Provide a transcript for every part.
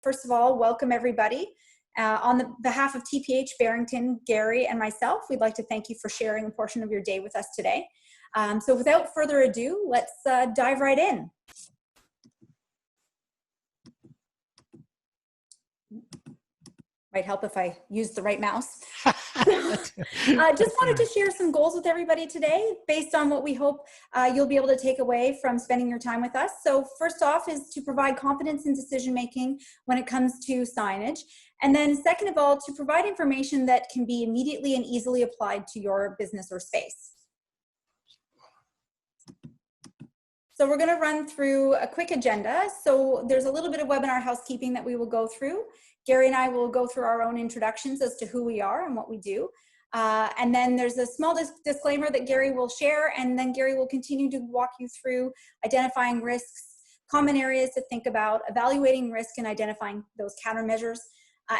First of all, welcome everybody. On the behalf of TPH, Barrington, Gary, and myself, we'd like to thank you for sharing a portion of your day with us today. So without further ado, let's dive right in. Might help if I use the right mouse. Just wanted to share some goals with everybody today based on what we hope you'll be able to take away from spending your time with us. So first off is to provide confidence in decision making when it comes to signage. And then second of all, to provide information that can be immediately and easily applied to your business or space. So we're going to run through a quick agenda. So there's a little bit of webinar housekeeping that we will go through. Gary and I will go through our own introductions as to who we are and what we do. And then there's a small disclaimer that Gary will share, and then Gary will continue to walk you through identifying risks, common areas to think about, evaluating risk and identifying those countermeasures.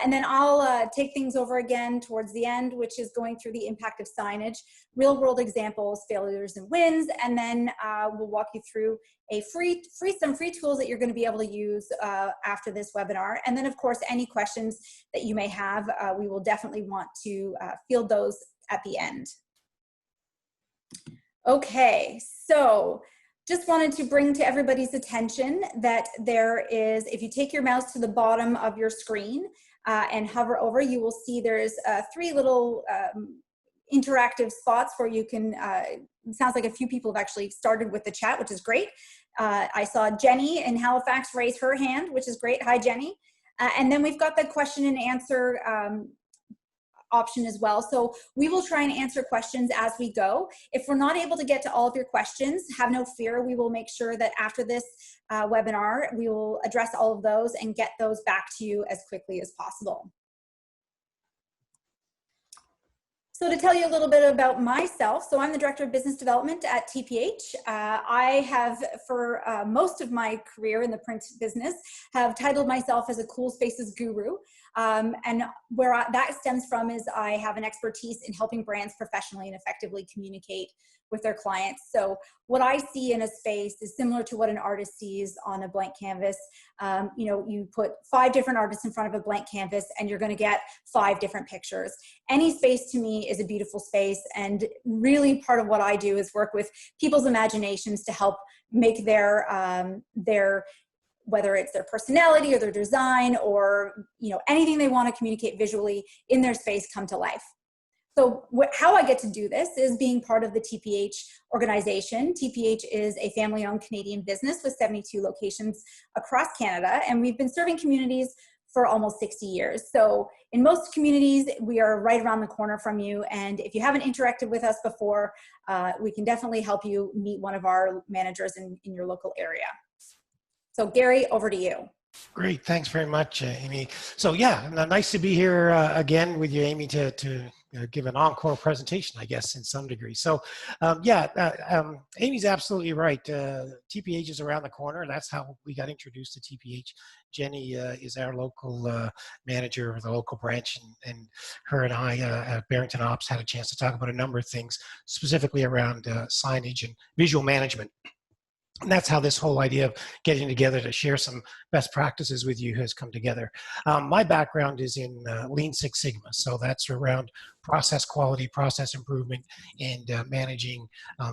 And then I'll take things over again towards the end, which is going through the impact of signage, real world examples, failures and wins, and then we'll walk you through some free tools that you're going to be able to use after this webinar. And then of course, any questions that you may have, we will definitely want to field those at the end. Okay, so just wanted to bring to everybody's attention that there is, if you take your mouse to the bottom of your screen and hover over, you will see there's 3 little interactive spots where you can, it sounds like a few people have actually started with the chat, which is great. I saw Jenny in Halifax raise her hand, which is great. Hi, Jenny. And then we've got the question and answer option as well. So we will try and answer questions as we go. If we're not able to get to all of your questions, have no fear. We will make sure that after this webinar, we will address all of those and get those back to you as quickly as possible. So to tell you a little bit about myself, so I'm the Director of Business Development at TPH. I have, for most of my career in the print business, have titled myself as a cool spaces guru. And where that stems from is I have an expertise in helping brands professionally and effectively communicate with their clients. So what I see in a space is similar to what an artist sees on a blank canvas. You know, you put 5 different artists in front of a blank canvas and you're going to get 5 different pictures. Any space to me is a beautiful space, and really part of what I do is work with people's imaginations to help make their whether it's their personality or their design or anything they want to communicate visually in their space come to life. So how I get to do this is being part of the TPH organization. TPH is a family-owned Canadian business with 72 locations across Canada, and we've been serving communities for almost 60 years. So in most communities, we are right around the corner from you, and if you haven't interacted with us before, we can definitely help you meet one of our managers in your local area. So Gary, over to you. Great, thanks very much, Amy. So yeah, nice to be here again with you, Amy, to give an encore presentation, I guess, in some degree. So Amy's absolutely right. TPH is around the corner. That's how we got introduced to TPH. Jenny is our local manager of the local branch, and her and I at Barrington Ops had a chance to talk about a number of things, specifically around signage and visual management. And that's how this whole idea of getting together to share some best practices with you has come together. My background is in Lean Six Sigma, so that's around process quality, process improvement, and managing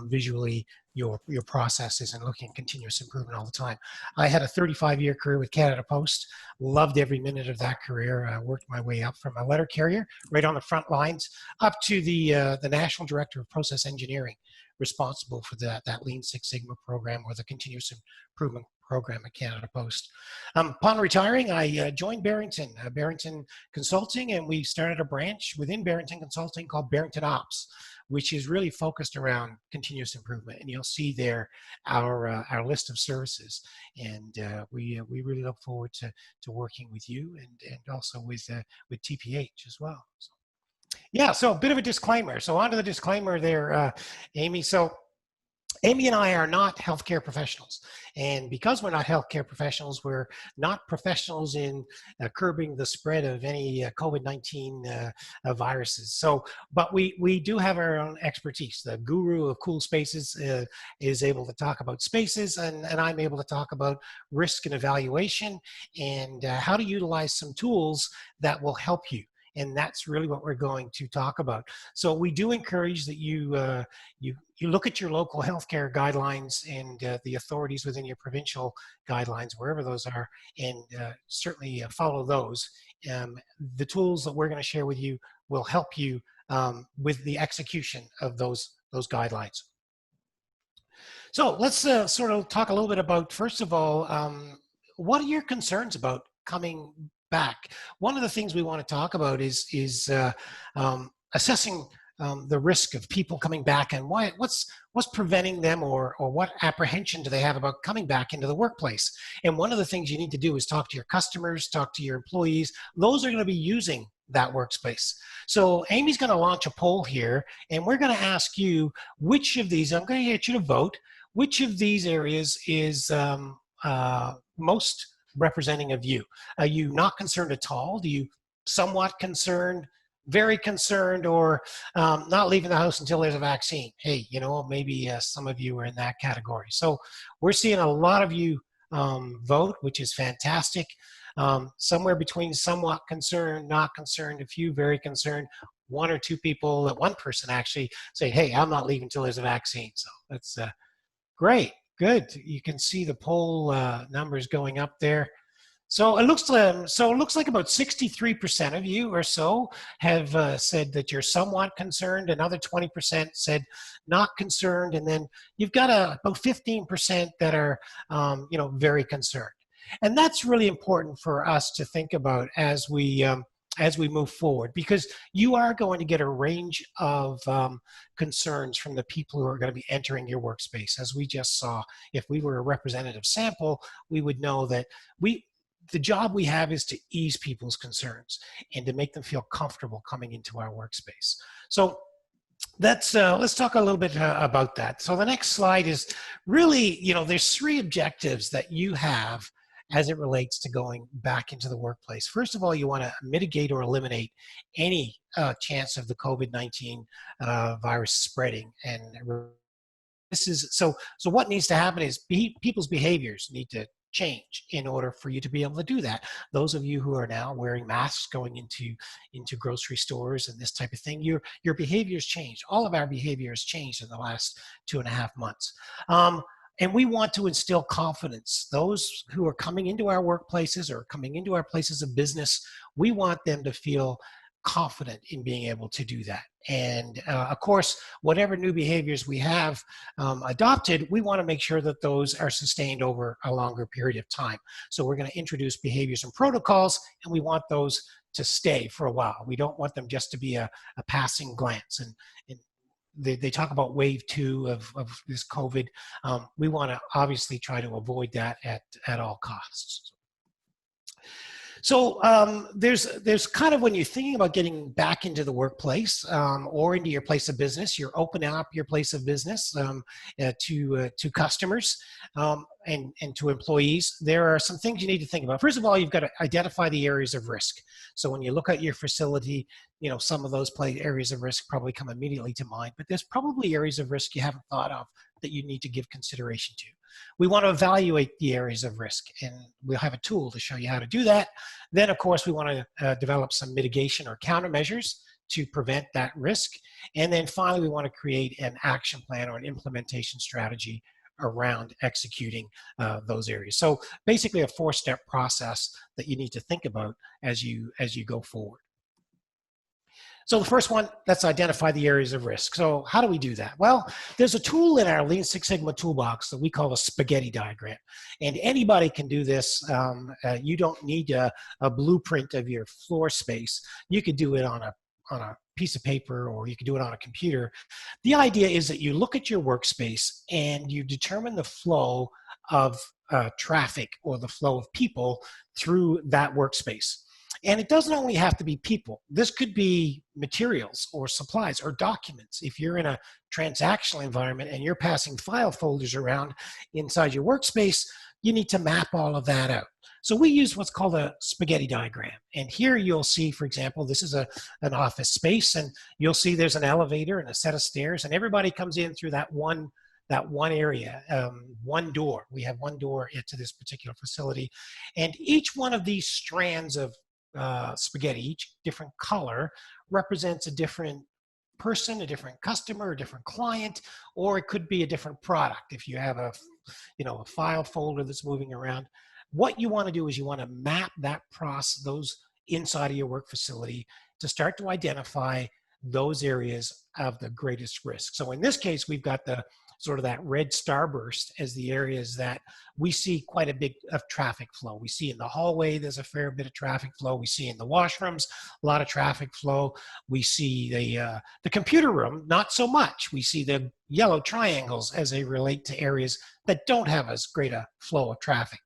visually your processes and looking at continuous improvement all the time. I had a 35-year career with Canada Post, loved every minute of that career. I worked my way up from a letter carrier, right on the front lines, up to the National Director of Process Engineering, responsible for that Lean Six Sigma program or the continuous improvement program at Canada Post. Upon retiring, I joined Barrington Consulting, and we started a branch within Barrington Consulting called Barrington Ops, which is really focused around continuous improvement. And you'll see there our list of services. And we really look forward to working with you and also with TPH as well. So. Yeah, so a bit of a disclaimer. So on to the disclaimer there, Amy. So Amy and I are not healthcare professionals. And because we're not healthcare professionals, we're not professionals in curbing the spread of any COVID-19 viruses. So, but we do have our own expertise. The guru of cool spaces is able to talk about spaces, and I'm able to talk about risk and evaluation and how to utilize some tools that will help you. And that's really what we're going to talk about. So we do encourage that you look at your local healthcare guidelines and the authorities within your provincial guidelines, wherever those are, and certainly follow those. The tools that we're going to share with you will help you with the execution of those guidelines. So let's sort of talk a little bit about, first of all, what are your concerns about coming back? One of the things we want to talk about is assessing the risk of people coming back, and what's preventing them, or what apprehension do they have about coming back into the workplace. And one of the things you need to do is talk to your customers, talk to your employees. Those are going to be using that workspace. So Amy's going to launch a poll here, and we're going to ask you which of these, I'm going to get you to vote, which of these areas is most representing of you. Are you not concerned at all? Do you somewhat concerned, very concerned, or not leaving the house until there's a vaccine? Hey, you know, maybe some of you are in that category. So we're seeing a lot of you vote, which is fantastic. Somewhere between somewhat concerned, not concerned, a few very concerned, one or two people, one person actually say, hey, I'm not leaving until there's a vaccine. So that's great. Good. You can see the poll numbers going up there. So it looks like about 63% of you or so have said that you're somewhat concerned. Another 20% said not concerned, and then you've got about 15% that are very concerned. And that's really important for us to think about as we move forward, because you are going to get a range of concerns from the people who are going to be entering your workspace. As we just saw, if we were a representative sample, we would know that the job we have is to ease people's concerns and to make them feel comfortable coming into our workspace. So let's talk a little bit about that. So the next slide is really, there's three objectives that you have as it relates to going back into the workplace. First of all, you want to mitigate or eliminate any chance of the COVID-19 virus spreading. And this is, so what needs to happen is people's behaviors need to change in order for you to be able to do that. Those of you who are now wearing masks going into grocery stores and this type of thing, your behaviors changed. All of our behavior has changed in the last 2.5 months. And we want to instill confidence. Those who are coming into our workplaces or coming into our places of business, we want them to feel confident in being able to do that. And of course, whatever new behaviors we have adopted, we want to make sure that those are sustained over a longer period of time. So we're going to introduce behaviors and protocols, and we want those to stay for a while. We don't want them just to be a passing glance. And they talk about wave 2 of this COVID. We want to obviously try to avoid that at all costs. So there's kind of, when you're thinking about getting back into the workplace or into your place of business, you're opening up your place of business to customers and to employees. There are some things you need to think about. First of all, you've got to identify the areas of risk. So when you look at your facility, some of those areas of risk probably come immediately to mind, but there's probably areas of risk you haven't thought of that you need to give consideration to. We want to evaluate the areas of risk, and we'll have a tool to show you how to do that. Then, of course, we want to develop some mitigation or countermeasures to prevent that risk. And then finally, we want to create an action plan or an implementation strategy around executing those areas. So basically a 4-step process that you need to think about as you go forward. So the first one, let's identify the areas of risk. So how do we do that? Well, there's a tool in our Lean Six Sigma toolbox that we call a spaghetti diagram. And anybody can do this. You don't need a blueprint of your floor space. You could do it on a piece of paper, or you could do it on a computer. The idea is that you look at your workspace and you determine the flow of traffic or the flow of people through that workspace. And it doesn't only have to be people. This could be materials or supplies or documents. If you're in a transactional environment and you're passing file folders around inside your workspace, you need to map all of that out. So we use what's called a spaghetti diagram. And here you'll see, for example, this is an office space, and you'll see there's an elevator and a set of stairs, and everybody comes in through that one area, one door. We have one door into this particular facility. And each one of these strands of spaghetti, each different color, represents a different person, a different customer, a different client, or it could be a different product. If you have a file folder that's moving around, what you want to do is you want to map that process, those inside of your work facility, to start to identify those areas of the greatest risk. So in this case, we've got the sort of that red starburst as the areas that we see quite a bit of traffic flow. We see in the hallway, there's a fair bit of traffic flow. We see in the washrooms, a lot of traffic flow. We see the computer room, not so much. We see the yellow triangles as they relate to areas that don't have as great a flow of traffic.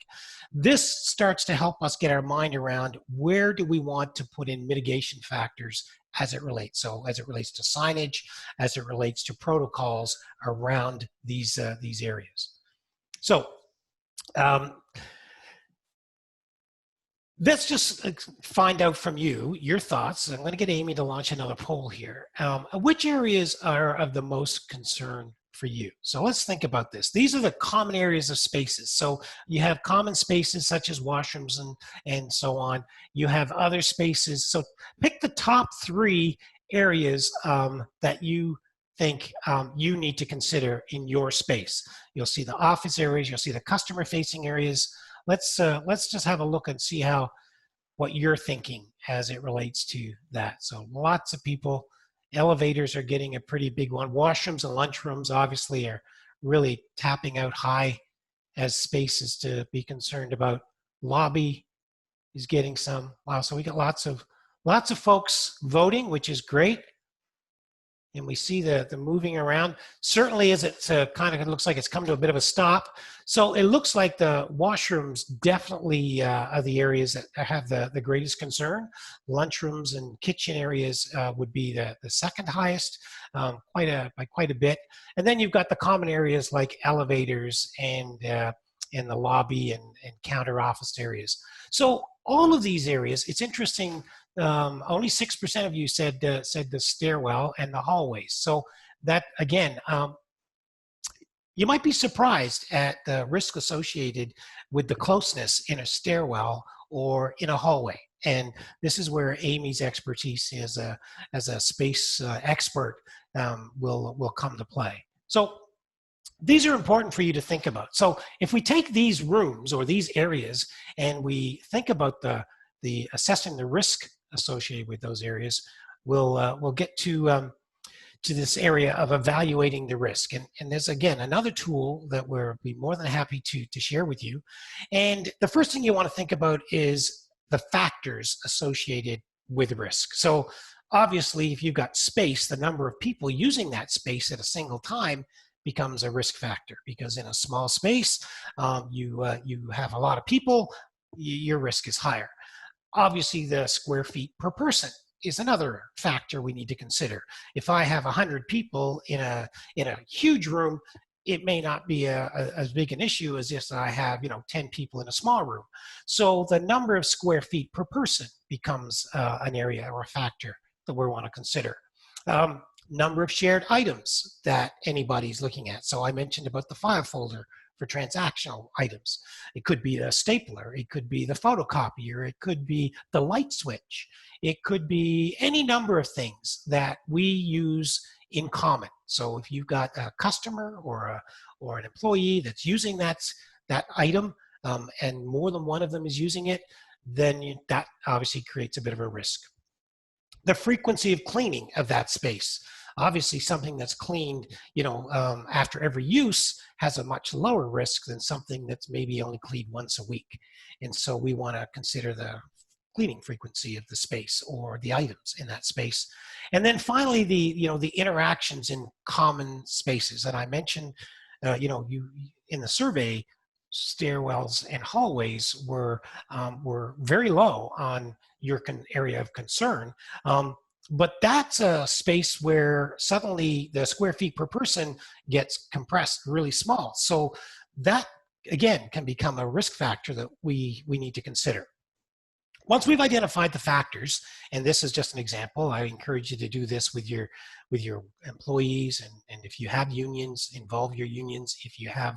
This starts to help us get our mind around where do we want to put in mitigation factors as it relates. So as it relates to signage, as it relates to protocols around these areas. So let's just find out from you your thoughts. I'm going to get Amy to launch another poll here. Which areas are of the most concern for you? So let's think about this. These are the common areas of spaces. So you have common spaces such as washrooms and so on. You have other spaces. So pick the top 3 areas that you think you need to consider in your space. You'll see the office areas. You'll see the customer facing areas. Let's just have a look and see what you're thinking as it relates to that. So lots of people. Elevators are getting a pretty big one. Washrooms and lunchrooms obviously are really tapping out high as spaces to be concerned about. Lobby is getting some. Wow, so we got lots of folks voting, which is great. And we see the moving around. Certainly as it kind of looks like it's come to a bit of a stop. So it looks like the washrooms definitely are the areas that have the greatest concern. Lunchrooms and kitchen areas would be the second highest, by quite a bit. And then you've got the common areas like elevators and the lobby and counter office areas. So all of these areas, it's interesting. Only 6% of you said the stairwell and the hallways. So that again, you might be surprised at the risk associated with the closeness in a stairwell or in a hallway. And this is where Amy's expertise as a space expert will come to play. So these are important for you to think about. So if we take these rooms or these areas and we think about the assessing the risk associated with those areas, we'll get to this area of evaluating the risk. And there's, again, another tool that we'll be more than happy to share with you. And the first thing you want to think about is the factors associated with risk. So obviously, if you've got space, the number of people using that space at a single time becomes a risk factor, because in a small space, you have a lot of people, your risk is higher. Obviously, the square feet per person is another factor we need to consider. If I have 100 people in a huge room, it may not be as big an issue as if I have 10 people in a small room. So the number of square feet per person becomes an area or a factor that we want to consider. Number of shared items that anybody's looking at. So I mentioned about the file folder for transactional items. It could be the stapler, it could be the photocopier, it could be the light switch, it could be any number of things that we use in common. So if you've got a customer or an employee that's using that item and more than one of them is using it, then that obviously creates a bit of a risk. The frequency of cleaning of that space. Obviously, something that's cleaned, after every use has a much lower risk than something that's maybe only cleaned once a week. And so we want to consider the cleaning frequency of the space or the items in that space. And then finally, the interactions in common spaces. And I mentioned, you in the survey, stairwells, and hallways were very low on your area of concern. But that's a space where suddenly the square feet per person gets compressed really small. So that, again, can become a risk factor that we need to consider. Once we've identified the factors, and this is just an example, I encourage you to do this with your employees, and if you have unions, involve your unions. If you have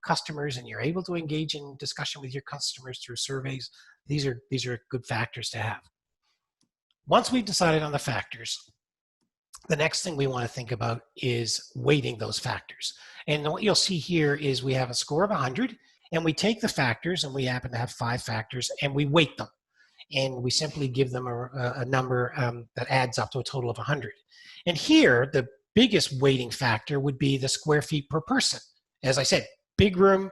customers and you're able to engage in discussion with your customers through surveys, these are good factors to have. Once we've decided on the factors, the next thing we want to think about is weighting those factors. And what you'll see here is we have a score of 100, and we take the factors, and we happen to have 5 factors, and we weight them. And we simply give them a number that adds up to a total of 100. And here, the biggest weighting factor would be the square feet per person. As I said, big room,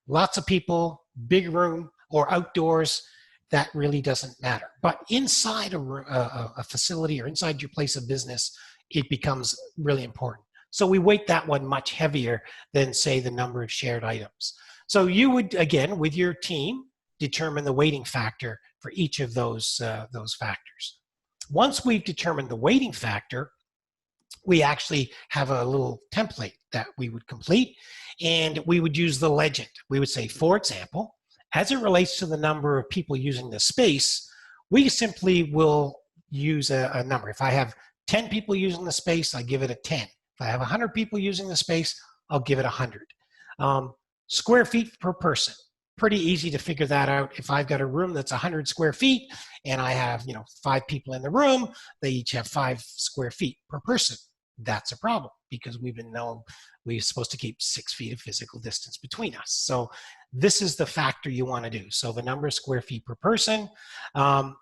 lots of people, big room, or outdoors, that really doesn't matter. But inside a facility or inside your place of business, it becomes really important. So we weight that one much heavier than, say, the number of shared items. So you would, again, with your team, determine the weighting factor for each of those factors. Once we've determined the weighting factor, we actually have a little template that we would complete, and we would use the legend. We would say, for example, as it relates to the number of people using the space, we simply will use a number. If I have 10 people using the space, I give it a 10. If I have 100 people using the space, I'll give it 100. Square feet per person. Pretty easy to figure that out. If I've got a room that's 100 square feet and I have 5 people in the room, they each have 5 square feet per person. That's a problem because we've been known we're supposed to keep 6 feet of physical distance between us. So this is the factor you want to do. So the number of square feet per person, the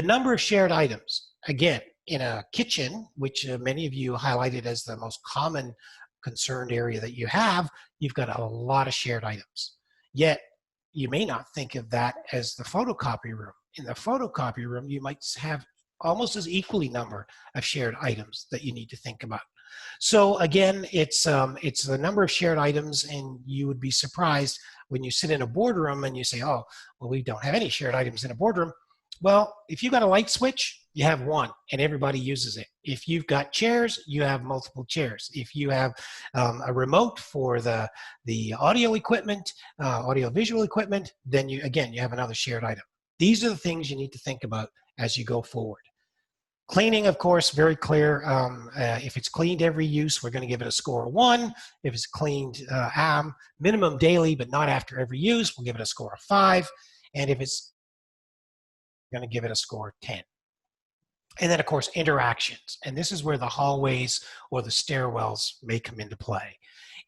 number of shared items. Again, in a kitchen, which many of you highlighted as the most common concerned area that you have, you've got a lot of shared items. Yet you may not think of that as the photocopy room. In the photocopy room, you might have almost as equally number of shared items that you need to think about. So again, it's the number of shared items, and you would be surprised when you sit in a boardroom and you say, oh, well, we don't have any shared items in a boardroom. Well, if you've got a light switch, you have one and everybody uses it. If you've got chairs, you have multiple chairs. If you have a remote for the audio equipment, audio-visual equipment, then you have another shared item. These are the things you need to think about as you go forward. Cleaning, of course, very clear. If it's cleaned every use, we're going to give it a score of 1. If it's cleaned minimum daily, but not after every use, we'll give it a score of 5. And if it's going to give it a score of 10. And then, of course, interactions. And this is where the hallways or the stairwells may come into play.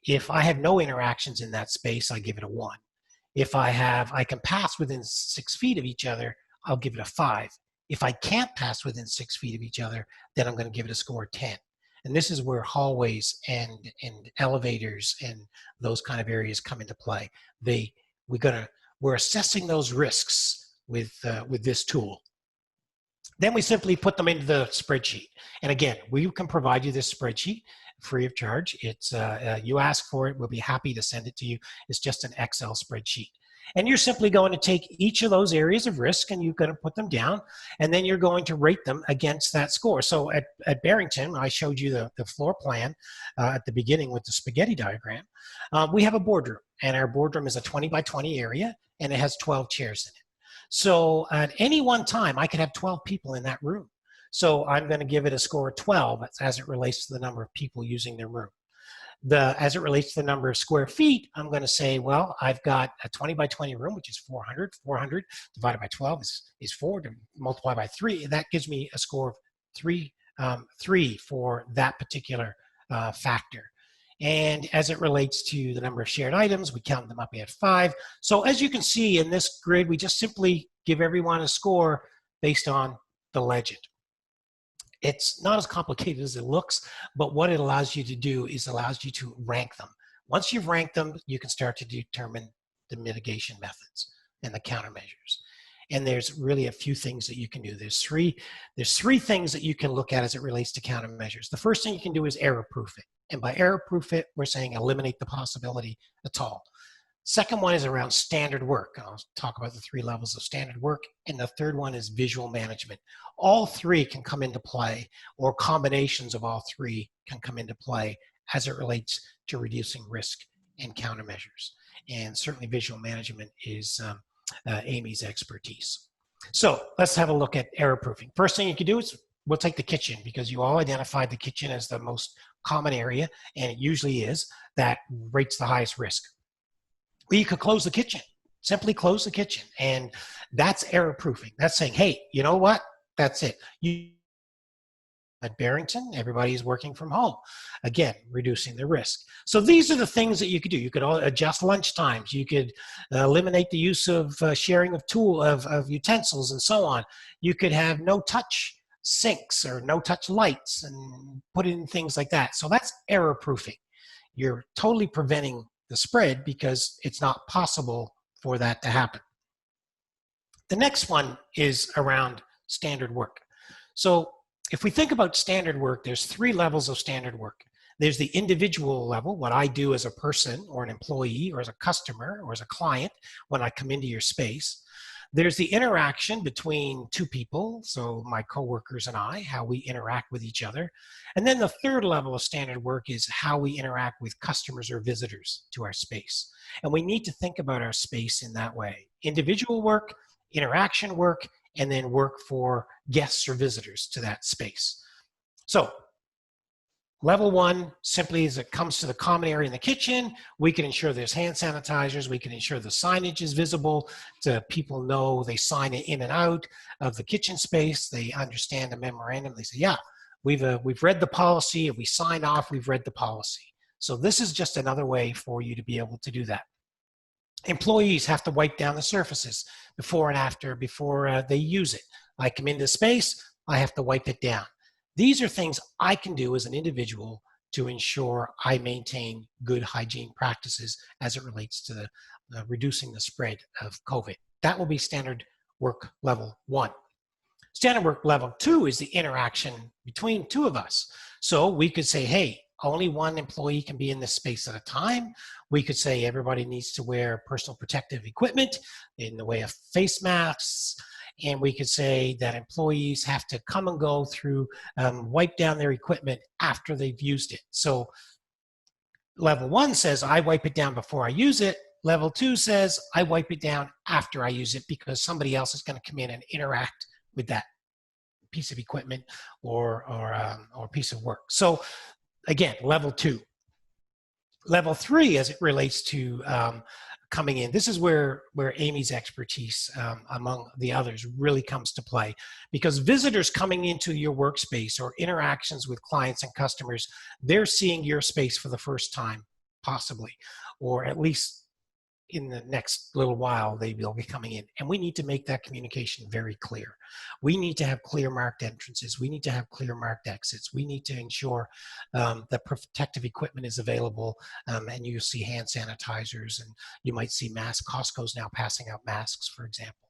If I have no interactions in that space, I give it a 1. If I can pass within 6 feet of each other, I'll give it a 5. If I can't pass within 6 feet of each other, then I'm going to give it a score of 10. And this is where hallways and elevators and those kind of areas come into play. We're assessing those risks with this tool. Then we simply put them into the spreadsheet. And again, we can provide you this spreadsheet free of charge. It's you ask for it, we'll be happy to send it to you. It's just an Excel spreadsheet. And you're simply going to take each of those areas of risk and you're going to put them down, and then you're going to rate them against that score. So at Barrington, I showed you the floor plan at the beginning with the spaghetti diagram. We have a boardroom, and our boardroom is a 20 by 20 area, and it has 12 chairs in it. So at any one time, I could have 12 people in that room. So I'm going to give it a score of 12 as it relates to the number of people using their room. As it relates to the number of square feet, I'm going to say, well, I've got a 20 by 20 room, which is 400. 400 divided by 12 is 4. To multiply by 3, that gives me a score of 3 for that particular factor. And as it relates to the number of shared items, we count them up at 5. So as you can see in this grid, we just simply give everyone a score based on the legend. It's not as complicated as it looks, but what it allows you to do is allows you to rank them. Once you've ranked them, you can start to determine the mitigation methods and the countermeasures. And there's really a few things that you can do. There's three things that you can look at as it relates to countermeasures. The first thing you can do is error-proof it. And by error-proof it, we're saying eliminate the possibility at all. Second one is around standard work. I'll talk about the 3 levels of standard work. And the third one is visual management. All 3 can come into play, or combinations of all 3 can come into play as it relates to reducing risk and countermeasures. And certainly visual management is Amy's expertise. So let's have a look at error proofing. First thing you can do is we'll take the kitchen, because you all identified the kitchen as the most common area, and it usually is, that rates the highest risk. Well, you could close the kitchen, simply close the kitchen, and that's error proofing. That's saying, hey, you know what? That's it. At Barrington, everybody's working from home. Again, reducing the risk. So these are the things that you could do. You could adjust lunch times. You could eliminate the use of sharing of utensils and so on. You could have no touch sinks or no touch lights and put in things like that. So that's error proofing. You're totally preventing the spread because it's not possible for that to happen. The next one is around standard work. So if we think about standard work, there's 3 levels of standard work. There's the individual level, what I do as a person or an employee or as a customer or as a client when I come into your space. There's the interaction between 2 people, so my coworkers and I, how we interact with each other. And then the third level of standard work is how we interact with customers or visitors to our space. And we need to think about our space in that way. Individual work, interaction work, and then work for guests or visitors to that space. So level 1, simply as it comes to the common area in the kitchen, we can ensure there's hand sanitizers. We can ensure the signage is visible so people know they sign in and out of the kitchen space. They understand the memorandum. They say, yeah, we've read the policy. If we sign off, we've read the policy. So this is just another way for you to be able to do that. Employees have to wipe down the surfaces before and after, before they use it. I come into space, I have to wipe it down. These are things I can do as an individual to ensure I maintain good hygiene practices as it relates to the, reducing the spread of COVID. That will be standard work level 1. Standard work level 2 is the interaction between 2 of us. So we could say, hey, only 1 employee can be in this space at a time. We could say everybody needs to wear personal protective equipment in the way of face masks. And we could say that employees have to come and go through, wipe down their equipment after they've used it. So level 1 says I wipe it down before I use it. Level 2 says I wipe it down after I use it because somebody else is going to come in and interact with that piece of equipment or piece of work. So again, level 2. Level 3, as it relates to coming in, this is where Amy's expertise, among the others, really comes to play. Because visitors coming into your workspace or interactions with clients and customers, they're seeing your space for the first time, possibly, or at least in the next little while, they will be coming in. And we need to make that communication very clear. We need to have clear marked entrances. We need to have clear marked exits. We need to ensure that protective equipment is available. And you see hand sanitizers, and you might see masks. Costco's now passing out masks, for example.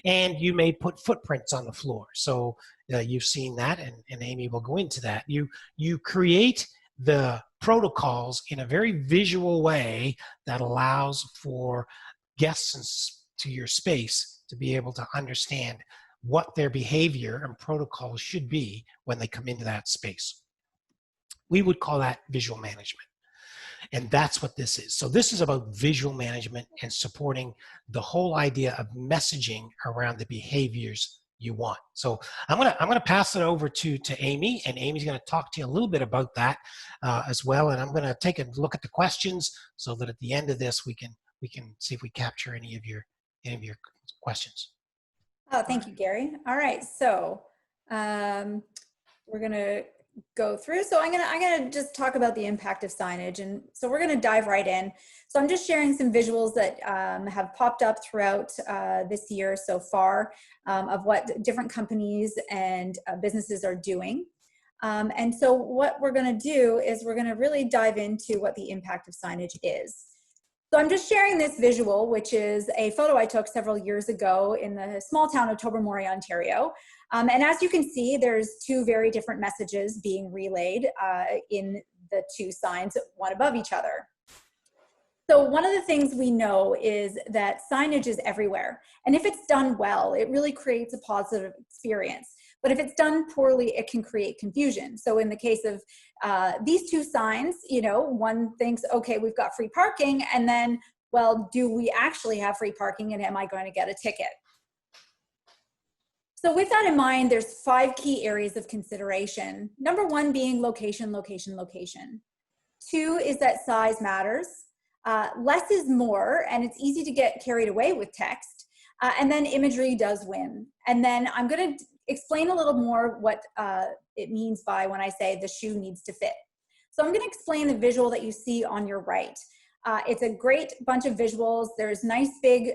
And you may put footprints on the floor. So you've seen that, and Amy will go into that. You create the protocols in a very visual way that allows for guests to your space to be able to understand what their behavior and protocols should be when they come into that space. We would call that visual management. And that's what this is. So this is about visual management and supporting the whole idea of messaging around the behaviors you want. So I'm gonna pass it over to Amy, and Amy's gonna talk to you a little bit about that as well. And I'm gonna take a look at the questions so that at the end of this we can see if we capture any of your questions. Oh, thank you, Gary. All right, so we're gonna go through. So I'm gonna just talk about the impact of signage, and so we're gonna dive right in. So I'm just sharing some visuals that have popped up throughout this year so far of what different companies and businesses are doing. And so what we're gonna do is we're gonna really dive into what the impact of signage is. So I'm just sharing this visual, which is a photo I took several years ago in the small town of Tobermory, Ontario. And as you can see, there's 2 very different messages being relayed in the 2 signs, one above each other. So one of the things we know is that signage is everywhere. And if it's done well, it really creates a positive experience. But if it's done poorly, it can create confusion. So in the case of these two signs, you know, one thinks, okay, we've got free parking, and then, well, do we actually have free parking, and am I going to get a ticket? So with that in mind, there's 5 key areas of consideration. Number 1 being location, location, location. 2 is that size matters. Less is more, and it's easy to get carried away with text. And then imagery does win. And then I'm going to explain a little more what it means by when I say the shoe needs to fit. So I'm going to explain the visual that you see on your right. It's a great bunch of visuals. There's nice big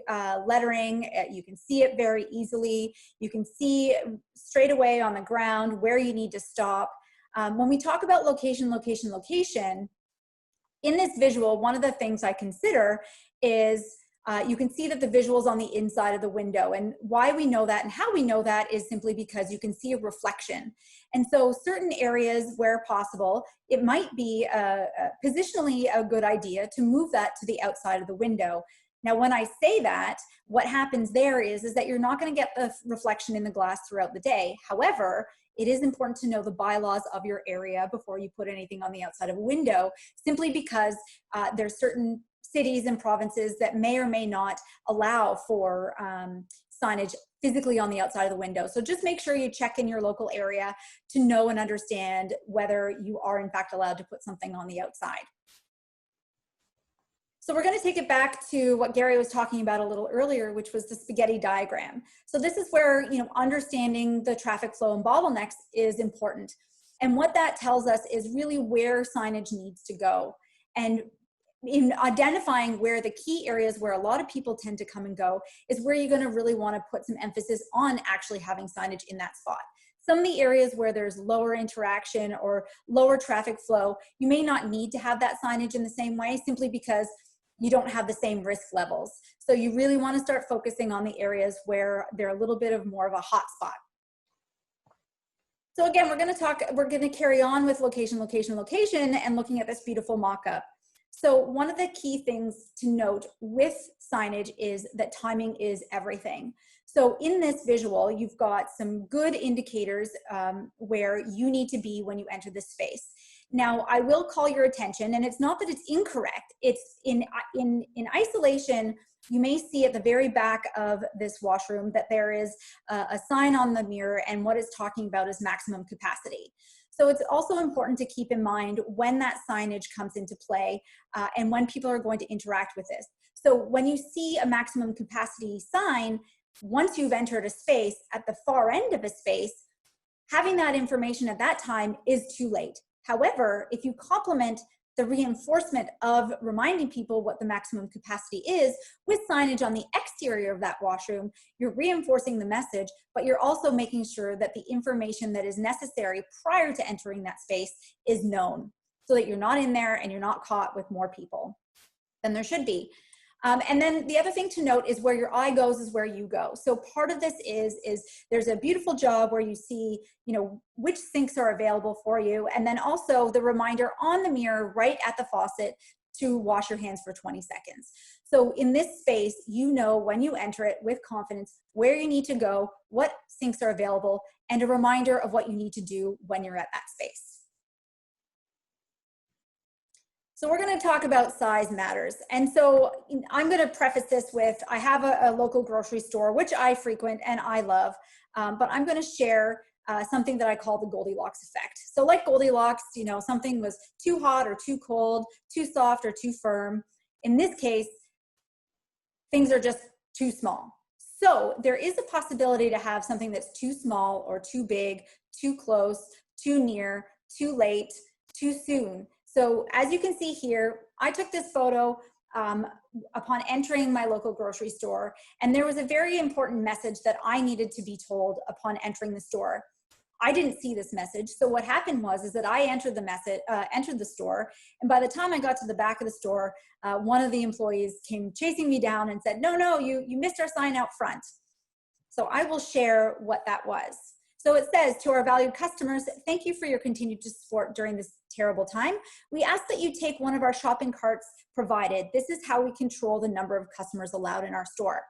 lettering. You can see it very easily. You can see straight away on the ground where you need to stop. When we talk about location, location, location, in this visual, one of the things I consider is you can see that the visual is on the inside of the window, and why we know that and how we know that is simply because you can see a reflection. And so certain areas where possible, it might be positionally a good idea to move that to the outside of the window. Now, when I say that, what happens there is that you're not going to get the reflection in the glass throughout the day. However, it is important to know the bylaws of your area before you put anything on the outside of a window, simply because there's certain cities and provinces that may or may not allow for signage physically on the outside of the window. So just make sure you check in your local area to know and understand whether you are in fact allowed to put something on the outside. So we're going to take it back to what Gary was talking about a little earlier, which was the spaghetti diagram. So this is where, you know, understanding the traffic flow and bottlenecks is important. And what that tells us is really where signage needs to go. And in identifying where the key areas where a lot of people tend to come and go is where you're going to really want to put some emphasis on actually having signage in that spot. Some of the areas where there's lower interaction or lower traffic flow, you may not need to have that signage in the same way, simply because you don't have the same risk levels. So you really want to start focusing on the areas where they're a little bit of more of a hot spot. So again, we're going to carry on with location, location, location, and looking at this beautiful mock-up. So one of the key things to note with signage is that timing is everything. So in this visual, you've got some good indicators where you need to be when you enter the space. Now, I will call your attention, and it's not that it's incorrect. It's in isolation, you may see at the very back of this washroom that there is a sign on the mirror, and what it's talking about is maximum capacity. So it's also important to keep in mind when that signage comes into play and when people are going to interact with this. So when you see a maximum capacity sign, once you've entered a space at the far end of a space, having that information at that time is too late. However, if you complement the reinforcement of reminding people what the maximum capacity is with signage on the exterior of that washroom, you're reinforcing the message, but you're also making sure that the information that is necessary prior to entering that space is known, so that you're not in there and you're not caught with more people than there should be. And then the other thing to note is where your eye goes is where you go. So part of this is there's a beautiful job where you see, you know, which sinks are available for you. And then also the reminder on the mirror right at the faucet to wash your hands for 20 seconds. So in this space, you know when you enter it with confidence where you need to go, what sinks are available, and a reminder of what you need to do when you're at that space. So we're going to talk about size matters. And so I'm going to preface this with, I have a local grocery store, which I frequent and I love, but I'm going to share something that I call the Goldilocks effect. So like Goldilocks, you know, something was too hot or too cold, too soft or too firm. In this case, things are just too small. So there is a possibility to have something that's too small or too big, too close, too near, too late, too soon. So as you can see here, I took this photo upon entering my local grocery store, and there was a very important message that I needed to be told upon entering the store. I didn't see this message, so what happened was that I entered the store, and by the time I got to the back of the store, one of the employees came chasing me down and said, no, you missed our sign out front. So I will share what that was. So it says, to our valued customers, thank you for your continued support during this terrible time, we ask that you take one of our shopping carts provided. This is how we control the number of customers allowed in our store.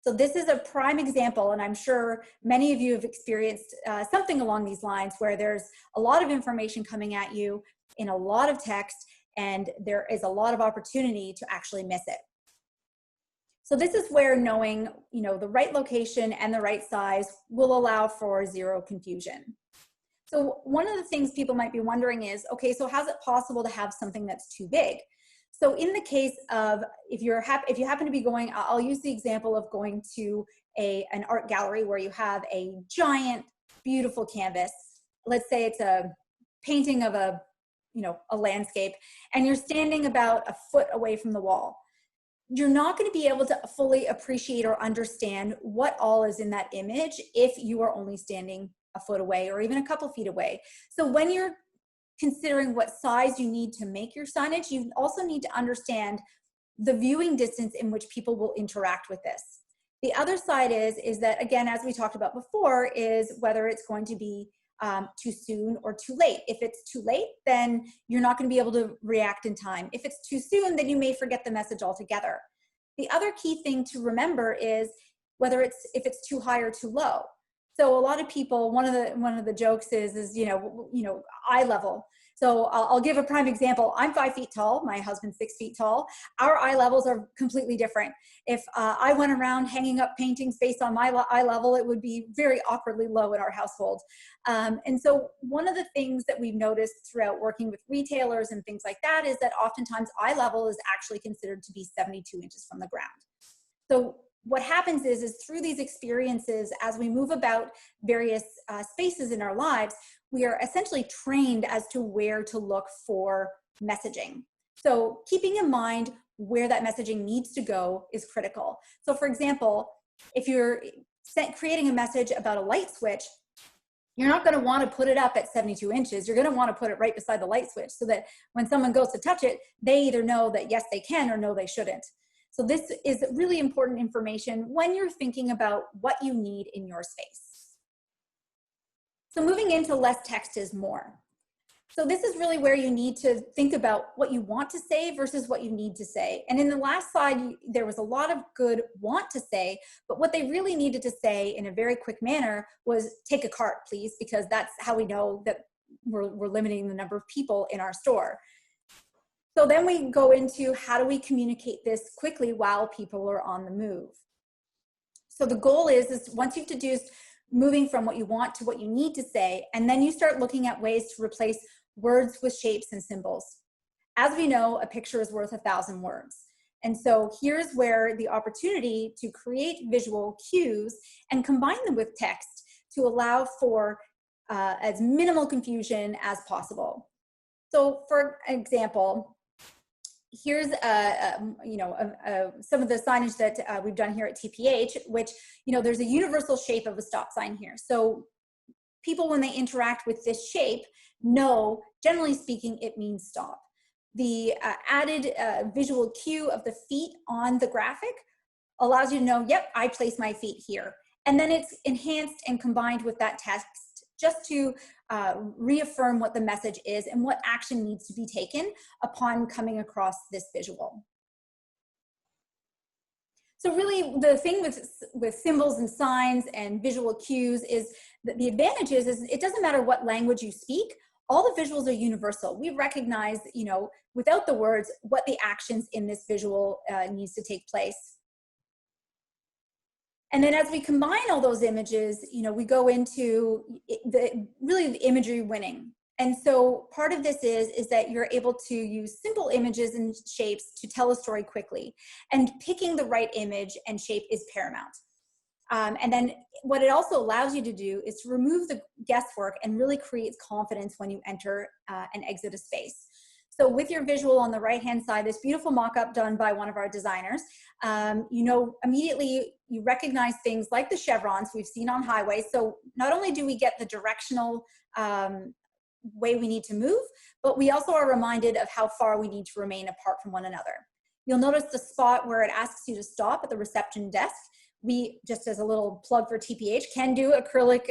So this is a prime example, and I'm sure many of you have experienced something along these lines where there's a lot of information coming at you in a lot of text, and there is a lot of opportunity to actually miss it. So this is where knowing, the right location and the right size will allow for zero confusion. So one of the things people might be wondering is, okay, so how's it possible to have something that's too big? So in the case of, if you happen to be going, I'll use the example of going to an art gallery where you have a giant, beautiful canvas. Let's say it's a painting of a landscape, and you're standing about a foot away from the wall. You're not going to be able to fully appreciate or understand what all is in that image if you are only standing a foot away or even a couple feet away. So when you're considering what size you need to make your signage, you also need to understand the viewing distance in which people will interact with this. The other side is that, again, as we talked about before, is whether it's going to be too soon or too late. If it's too late, then you're not going to be able to react in time. If it's too soon, then you may forget the message altogether. The other key thing to remember is if it's too high or too low. So a lot of people, one of the jokes is eye level. So I'll give a prime example. I'm 5 feet tall. My husband's 6 feet tall. Our eye levels are completely different. If I went around hanging up paintings based on my eye level, it would be very awkwardly low in our household. And so one of the things that we've noticed throughout working with retailers and things like that is that oftentimes eye level is actually considered to be 72 inches from the ground. So what happens is through these experiences, as we move about various spaces in our lives, we are essentially trained as to where to look for messaging. So keeping in mind where that messaging needs to go is critical. So for example, if you're creating a message about a light switch, you're not going to want to put it up at 72 inches. You're going to want to put it right beside the light switch so that when someone goes to touch it, they either know that yes, they can, or no, they shouldn't. So this is really important information when you're thinking about what you need in your space. So moving into less text is more. So this is really where you need to think about what you want to say versus what you need to say. And in the last slide, there was a lot of good want to say, but what they really needed to say in a very quick manner was take a cart, please, because that's how we know that we're limiting the number of people in our store. So then we go into how do we communicate this quickly while people are on the move. So the goal is once you've deduced moving from what you want to what you need to say, and then you start looking at ways to replace words with shapes and symbols. As we know, a picture is worth 1,000 words. And so here's where the opportunity to create visual cues and combine them with text to allow for as minimal confusion as possible. So for example, here's some of the signage that we've done here at TPH, which, there's a universal shape of a stop sign here. So people, when they interact with this shape, know, generally speaking, it means stop. The added visual cue of the feet on the graphic allows you to know, yep, I place my feet here. And then it's enhanced and combined with that text just to reaffirm what the message is and what action needs to be taken upon coming across this visual. So really the thing with symbols and signs and visual cues is that the advantage is it doesn't matter what language you speak, all the visuals are universal. We recognize, without the words, what the actions in this visual needs to take place. And then as we combine all those images, we go into really the imagery winning. And so part of this is that you're able to use simple images and shapes to tell a story quickly. And picking the right image and shape is paramount. And then what it also allows you to do is to remove the guesswork and really creates confidence when you enter and exit a space. So with your visual on the right-hand side, this beautiful mock-up done by one of our designers, immediately you recognize things like the chevrons we've seen on highways. So not only do we get the directional way we need to move, but we also are reminded of how far we need to remain apart from one another. You'll notice the spot where it asks you to stop at the reception desk. We, just as a little plug for TPH, can do acrylic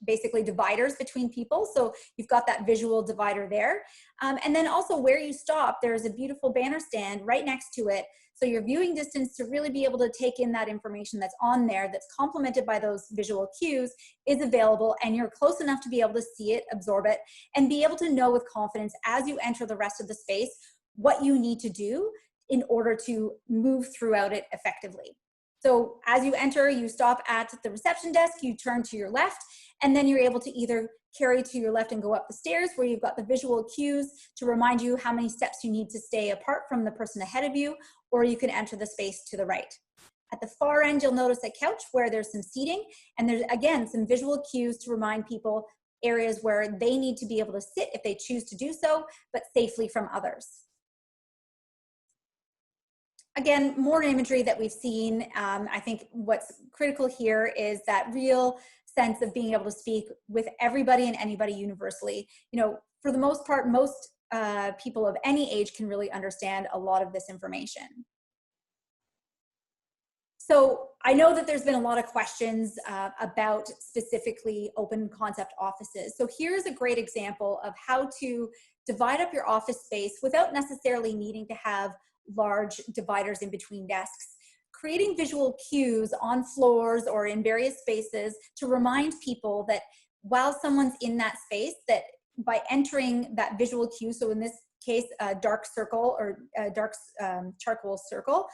basically dividers between people. So you've got that visual divider there. And then also where you stop, there's a beautiful banner stand right next to it. So your viewing distance to really be able to take in that information that's on there, that's complemented by those visual cues, is available, and you're close enough to be able to see it, absorb it, and be able to know with confidence as you enter the rest of the space what you need to do in order to move throughout it effectively. So as you enter, you stop at the reception desk, you turn to your left, and then you're able to either carry to your left and go up the stairs where you've got the visual cues to remind you how many steps you need to stay apart from the person ahead of you, or you can enter the space to the right. At the far end, you'll notice a couch where there's some seating, and there's, again, some visual cues to remind people areas where they need to be able to sit if they choose to do so, but safely from others. Again, more imagery that we've seen. I think what's critical here is that real sense of being able to speak with everybody and anybody universally. You know, for the most part, most people of any age can really understand a lot of this information. So I know that there's been a lot of questions about specifically open concept offices. So here's a great example of how to divide up your office space without necessarily needing to have large dividers in between desks. Creating visual cues on floors or in various spaces to remind people that while someone's in that space, that by entering that visual cue, so in this case, a dark circle or a dark charcoal circle,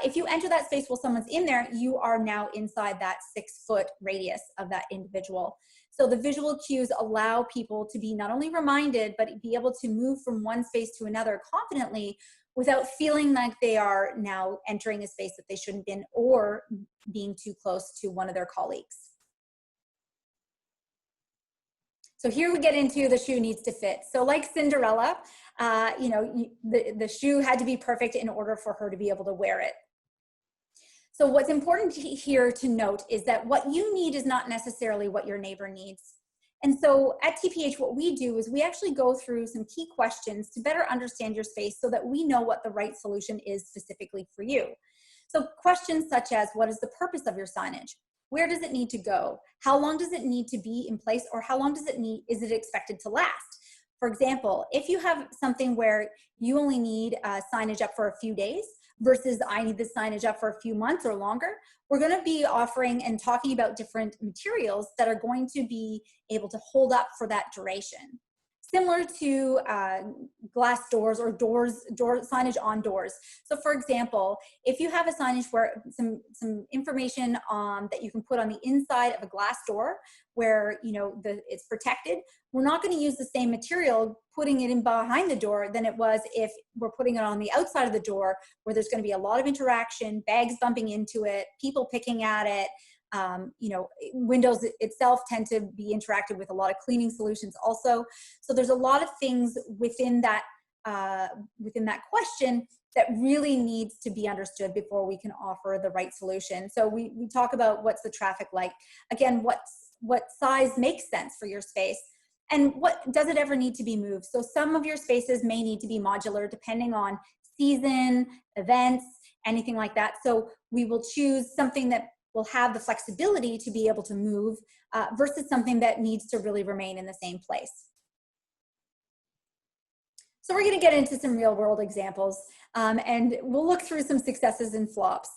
if you enter that space while someone's in there, you are now inside that 6-foot radius of that individual. So the visual cues allow people to be not only reminded, but be able to move from one space to another confidently without feeling like they are now entering a space that they shouldn't be in or being too close to one of their colleagues. So here we get into the shoe needs to fit. So like Cinderella, you know, the shoe had to be perfect in order for her to be able to wear it. So what's important here to note is that what you need is not necessarily what your neighbor needs. And so at TPH, what we do is we actually go through some key questions to better understand your space so that we know what the right solution is specifically for you. So questions such as, what is the purpose of your signage? Where does it need to go? How long does it need to be in place, or how long is it expected to last? For example, if you have something where you only need signage up for a few days versus I need the signage up for a few months or longer, we're going to be offering and talking about different materials that are going to be able to hold up for that duration. Similar to glass doors or door signage on doors. So for example, if you have a signage where some information that you can put on the inside of a glass door where it's protected, we're not going to use the same material putting it in behind the door than it was if we're putting it on the outside of the door where there's going to be a lot of interaction, bags bumping into it, people picking at it. Windows itself tend to be interacted with a lot of cleaning solutions also. So there's a lot of things within that question that really needs to be understood before we can offer the right solution. So we talk about what's the traffic like. Again, what size makes sense for your space, and what does it ever need to be moved? So some of your spaces may need to be modular depending on season, events, anything like that. So we will choose something that will have the flexibility to be able to move versus something that needs to really remain in the same place. So we're going to get into some real world examples and we'll look through some successes and flops.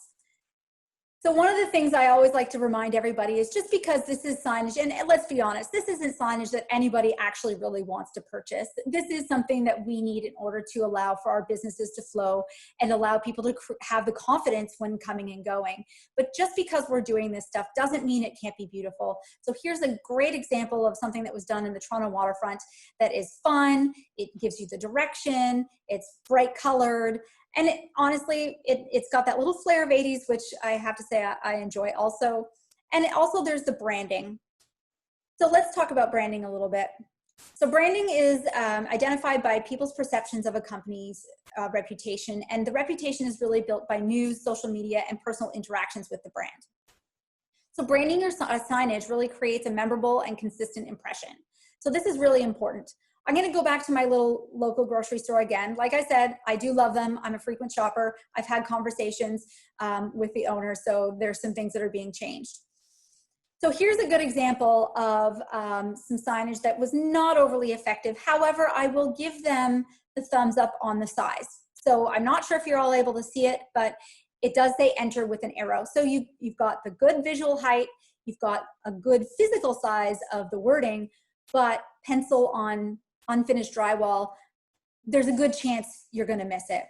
So one of the things I always like to remind everybody is just because this is signage, and let's be honest, this isn't signage that anybody actually really wants to purchase. This is something that we need in order to allow for our businesses to flow and allow people to have the confidence when coming and going. But just because we're doing this stuff doesn't mean it can't be beautiful. So here's a great example of something that was done in the Toronto waterfront that is fun, it gives you the direction, it's bright colored, and honestly, it's got that little flair of 80s, which I have to say I enjoy also. And also there's the branding. So let's talk about branding a little bit. So branding is identified by people's perceptions of a company's reputation. And the reputation is really built by news, social media, and personal interactions with the brand. So branding your signage really creates a memorable and consistent impression. So this is really important. I'm going to go back to my little local grocery store again. Like I said, I do love them. I'm a frequent shopper. I've had conversations with the owner, so there's some things that are being changed. So here's a good example of some signage that was not overly effective. However, I will give them the thumbs up on the size. So I'm not sure if you're all able to see it, but it does say enter with an arrow. So you've got the good visual height, you've got a good physical size of the wording, but pencil on unfinished drywall, there's a good chance you're going to miss it.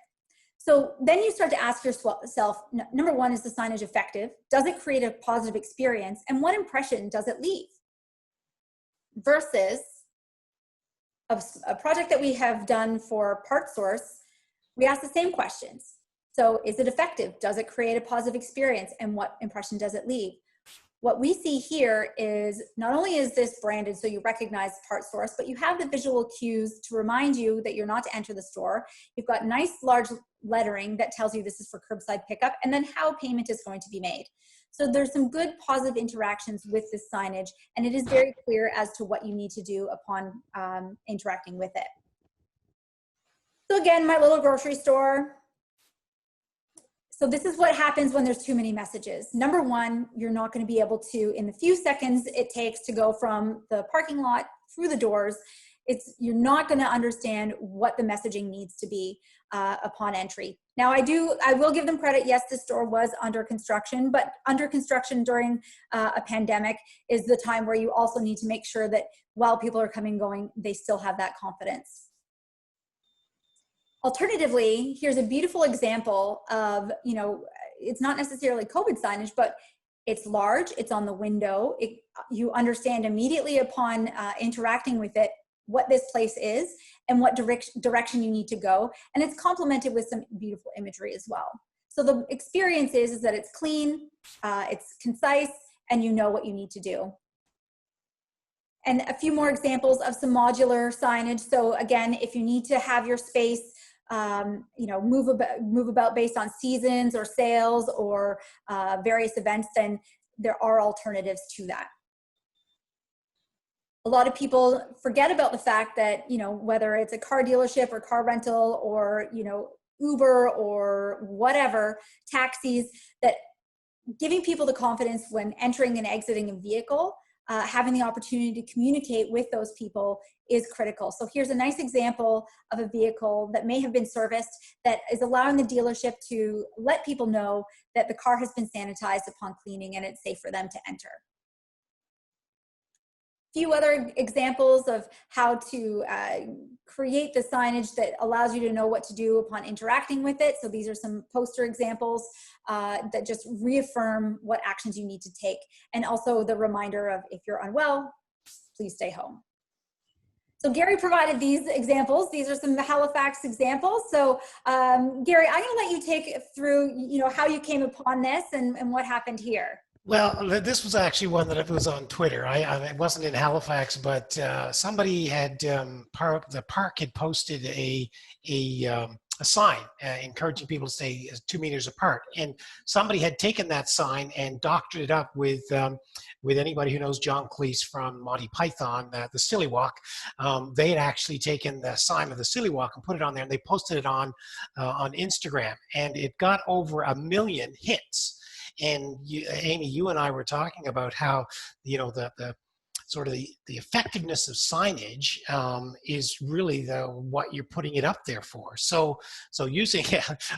So then you start to ask yourself, number one, is the signage effective? Does it create a positive experience? And what impression does it leave? Versus a project that we have done for PartSource, we ask the same questions. So is it effective? Does it create a positive experience? And what impression does it leave? What we see here is not only is this branded so you recognize PartSource, but you have the visual cues to remind you that you're not to enter the store. You've got nice large lettering that tells you this is for curbside pickup, and then how payment is going to be made. So there's some good positive interactions with this signage, and it is very clear as to what you need to do upon interacting with it. So again, my little grocery store. So this is what happens when there's too many messages. Number one, you're not going to be able to, in the few seconds it takes to go from the parking lot through the doors, you're not going to understand what the messaging needs to be upon entry. Now I will give them credit. Yes, the store was under construction, but under construction during a pandemic is the time where you also need to make sure that while people are coming and going, they still have that confidence. Alternatively, here's a beautiful example of, it's not necessarily COVID signage, but it's large, it's on the window. You understand immediately upon interacting with it what this place is and what direction you need to go. And it's complemented with some beautiful imagery as well. So the experience is that it's clean, it's concise, and you know what you need to do. And a few more examples of some modular signage. So again, if you need to have your space move about based on seasons or sales or various events, then there are alternatives to that. A lot of people forget about the fact that, whether it's a car dealership or car rental or, Uber or whatever, taxis, that giving people the confidence when entering and exiting a vehicle, having the opportunity to communicate with those people is critical. So here's a nice example of a vehicle that may have been serviced that is allowing the dealership to let people know that the car has been sanitized upon cleaning and it's safe for them to enter. A few other examples of how to create the signage that allows you to know what to do upon interacting with it. So these are some poster examples that just reaffirm what actions you need to take. And also the reminder of, if you're unwell, please stay home. So Gary provided these examples. These are some Halifax examples. So Gary, I'm gonna let you take through how you came upon this and what happened here. Well, this was actually one that was on Twitter. It wasn't in Halifax, but somebody had the park had posted a sign encouraging people to stay 2 meters apart, and somebody had taken that sign and doctored it up with anybody who knows John Cleese from Monty Python, the Silly Walk. They had actually taken the sign of the Silly Walk and put it on there, and they posted it on Instagram, and it got over 1 million hits. And Amy, you and I were talking about how, the sort of the effectiveness of signage is really what you're putting it up there for. So using,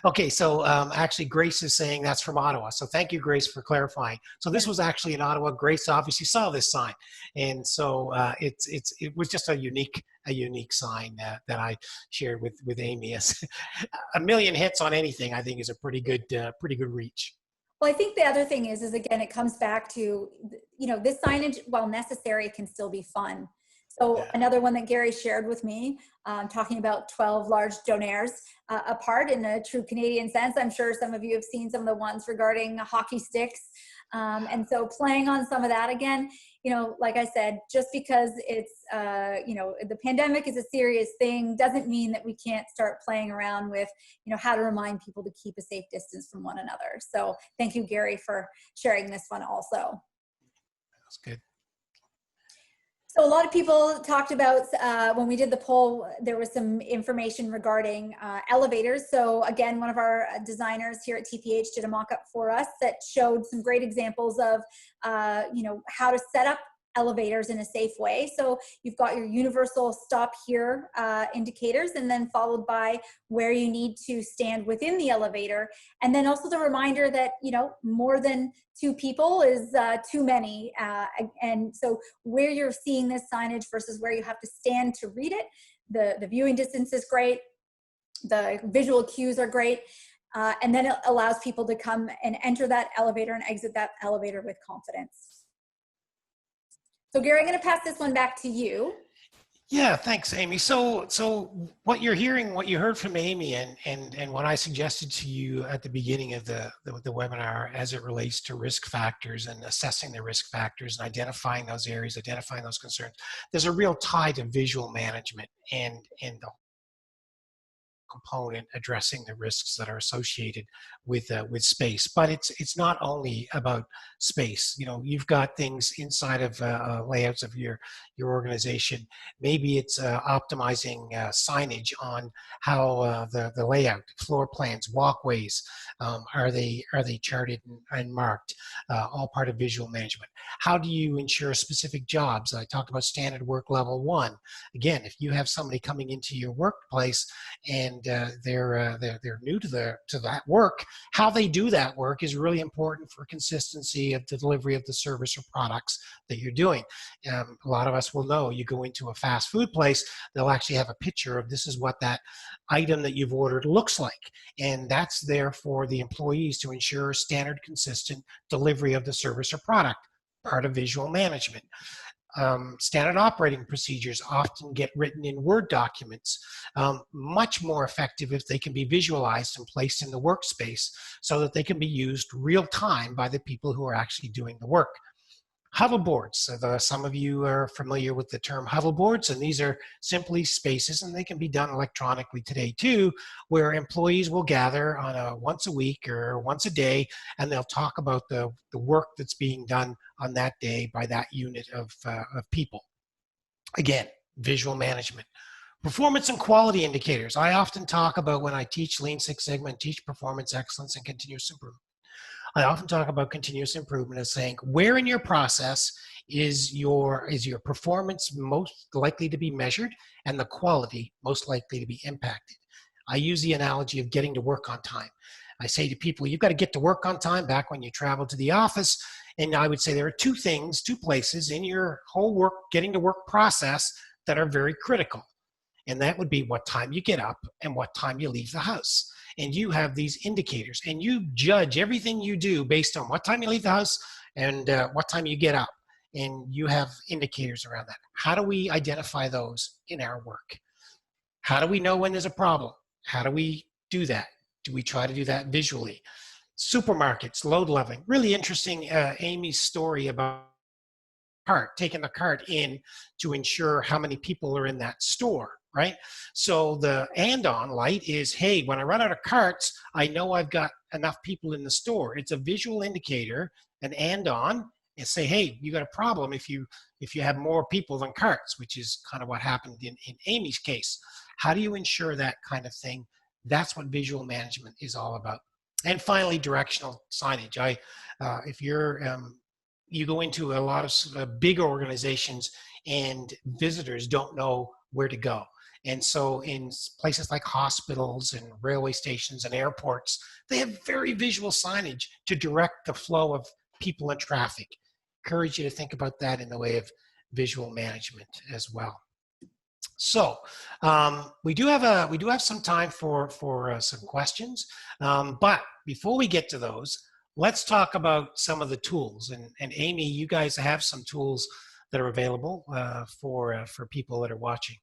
okay, so actually Grace is saying that's from Ottawa. So thank you, Grace, for clarifying. So this was actually in Ottawa. Grace obviously saw this sign. And so it was just a unique sign that I shared with Amy. 1 million hits on anything, I think, is a pretty good reach. Well, I think the other thing is again, it comes back to, this signage, while necessary, can still be fun. So another one that Gary shared with me, talking about 12 large donaires apart in a true Canadian sense. I'm sure some of you have seen some of the ones regarding hockey sticks. And so playing on some of that again, like I said, just because it's, the pandemic is a serious thing doesn't mean that we can't start playing around with, how to remind people to keep a safe distance from one another. So thank you, Gary, for sharing this one also. That's good. So a lot of people talked about, when we did the poll, there was some information regarding elevators. So again, one of our designers here at TPH did a mock-up for us that showed some great examples of, how to set up elevators in a safe way. So you've got your universal stop here indicators, and then followed by where you need to stand within the elevator. And then also the reminder that, more than 2 people is too many. And so where you're seeing this signage versus where you have to stand to read it, the viewing distance is great. The visual cues are great. And then it allows people to come and enter that elevator and exit that elevator with confidence. So Gary, I'm going to pass this one back to you. Yeah, thanks, Amy. So what you're hearing, what you heard from Amy, and what I suggested to you at the beginning of the webinar, as it relates to risk factors and assessing the risk factors and identifying those areas, identifying those concerns, there's a real tie to visual management and the component addressing the risks that are associated with space. But it's not only about space. You've got things inside of layouts of your organization. Maybe it's optimizing signage on how the layout, floor plans, walkways, are they charted and marked, all part of visual management. How do you ensure specific jobs? I talked about standard work level 1. Again, if you have somebody coming into your workplace and they're new to that work, how they do that work is really important for consistency of the delivery of the service or products that you're doing. A lot of us will know, you go into a fast food place, they'll actually have a picture of this is what that item that you've ordered looks like. And that's there for the employees to ensure standard, consistent delivery of the service or product, part of visual management. Standard operating procedures often get written in Word documents, much more effective if they can be visualized and placed in the workspace so that they can be used real time by the people who are actually doing the work. Huddle boards. Some of you are familiar with the term huddle boards, and these are simply spaces, and they can be done electronically today too, where employees will gather on a once a week or once a day, and they'll talk about the work that's being done on that day by that unit of people. Again, visual management. Performance and quality indicators. I often talk about, when I teach Lean Six Sigma and teach performance excellence and continuous improvement, I often talk about continuous improvement as saying, where in your process is your performance most likely to be measured and the quality most likely to be impacted. I use the analogy of getting to work on time. I say to people, you've got to get to work on time back when you travel to the office. And I would say there are 2 places in your whole getting to work process that are very critical. And that would be what time you get up and what time you leave the house. And you have these indicators, and you judge everything you do based on what time you leave the house and what time you get up. And you have indicators around that. How do we identify those in our work? How do we know when there's a problem? How do we do that? Do we try to do that visually? Supermarkets, load leveling. Really interesting, Amy's story about taking the cart in to ensure how many people are in that store. Right? So the and-on light is, hey, when I run out of carts, I know I've got enough people in the store. It's a visual indicator, an and-on, and say, hey, you got a problem if you have more people than carts, which is kind of what happened in Amy's case. How do you ensure that kind of thing? That's what visual management is all about. And finally, directional signage. If you go into a lot of big organizations and visitors don't know where to go. And so in places like hospitals and railway stations and airports, they have very visual signage to direct the flow of people and traffic. Encourage you to think about that in the way of visual management as well. So we do have some time for some questions, but before we get to those, let's talk about some of the tools. And Amy, you guys have some tools that are available for people that are watching.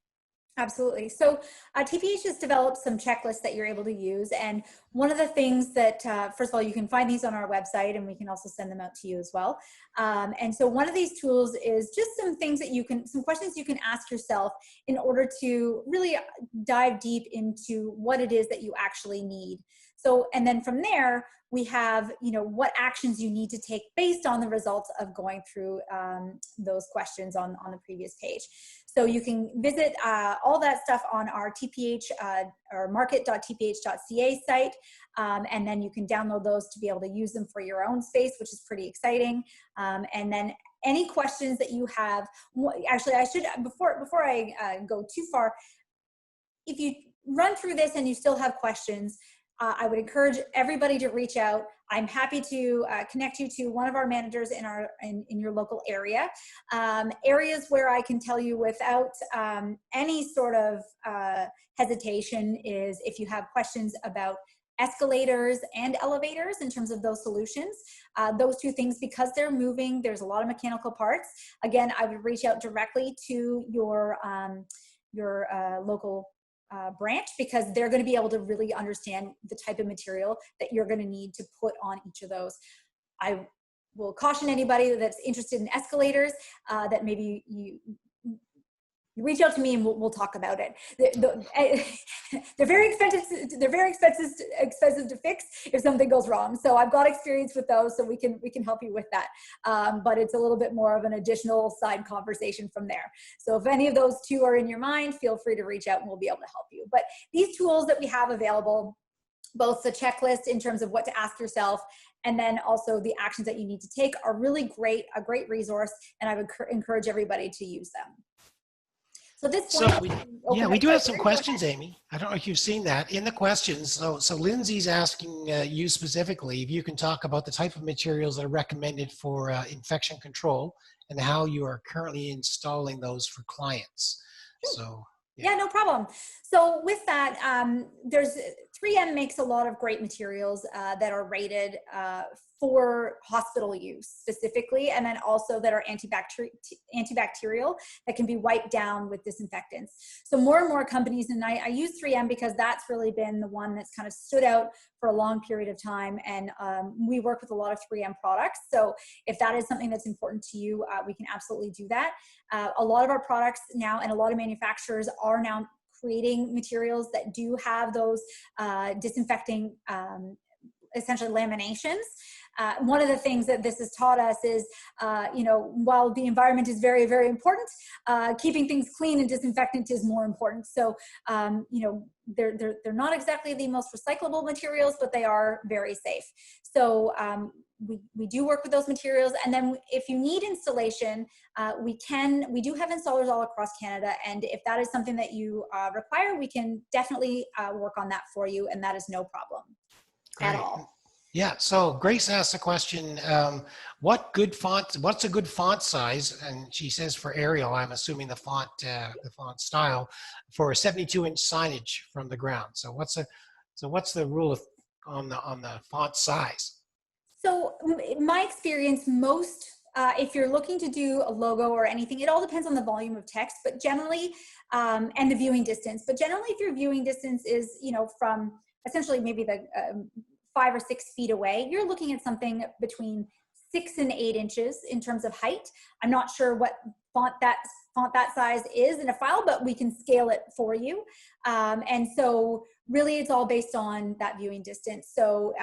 Absolutely. So TPH has developed some checklists that you're able to use. And one of the things that, first of all, you can find these on our website, and we can also send them out to you as well. And so one of these tools is just some things that some questions you can ask yourself in order to really dive deep into what it is that you actually need. So, and then from there, we have, what actions you need to take based on the results of going through those questions on the previous page. So you can visit all that stuff on our TPH or market.tph.ca site. And then you can download those to be able to use them for your own space, which is pretty exciting. And then any questions that you have, actually I should, before I go too far, if you run through this and you still have questions, I would encourage everybody to reach out. I'm happy to connect you to one of our managers in your local area. Areas where I can tell you without any sort of hesitation is if you have questions about escalators and elevators in terms of those solutions. Those two things, because they're moving, there's a lot of mechanical parts. Again, I would reach out directly to your local branch, because they're going to be able to really understand the type of material that you're going to need to put on each of those. I will caution anybody that's interested in escalators that maybe you reach out to me and we'll talk about it. They're very expensive. They're very expensive to fix if something goes wrong. So I've got experience with those, so we can help you with that. But it's a little bit more of an additional side conversation from there. So if any of those two are in your mind, feel free to reach out and we'll be able to help you. But these tools that we have available, both the checklist in terms of what to ask yourself, and then also the actions that you need to take, are really great, a great resource, and I would encourage everybody to use them. So this point, we do have some questions, Amy. I don't know if you've seen that in the questions. So Lindsay's asking you specifically if you can talk about the type of materials that are recommended for infection control and how you are currently installing those for clients. So yeah, no problem. So with that, there's 3M makes a lot of great materials that are rated for hospital use specifically, and then also that are antibacterial that can be wiped down with disinfectants. So more and more companies, and I use 3M because that's really been the one that's kind of stood out for a long period of time, and we work with a lot of 3M products. So if that is something that's important to you, we can absolutely do that. A lot of our products now, and a lot of manufacturers are now creating materials that do have those disinfecting essentially laminations. One of the things that this has taught us is, while the environment is very, very important, keeping things clean and disinfectant is more important. So, they're not exactly the most recyclable materials, but they are very safe. So we do work with those materials. And then if you need installation, we do have installers all across Canada. And if that is something that you require, we can definitely work on that for you. And that is no problem. Great. At all. Yeah, so Grace asked a question, what's a good font size? And she says for Arial, I'm assuming the font style, for a 72-inch signage from the ground. So what's the rule on the font size? So in my experience, if you're looking to do a logo or anything, it all depends on the volume of text, but generally, and the viewing distance. But generally, if your viewing distance is, from essentially maybe the 5 or 6 feet away, you're looking at something between 6 and 8 inches in terms of height. I'm not sure what font that size is in a file, but we can scale it for you. And so really it's all based on that viewing distance. So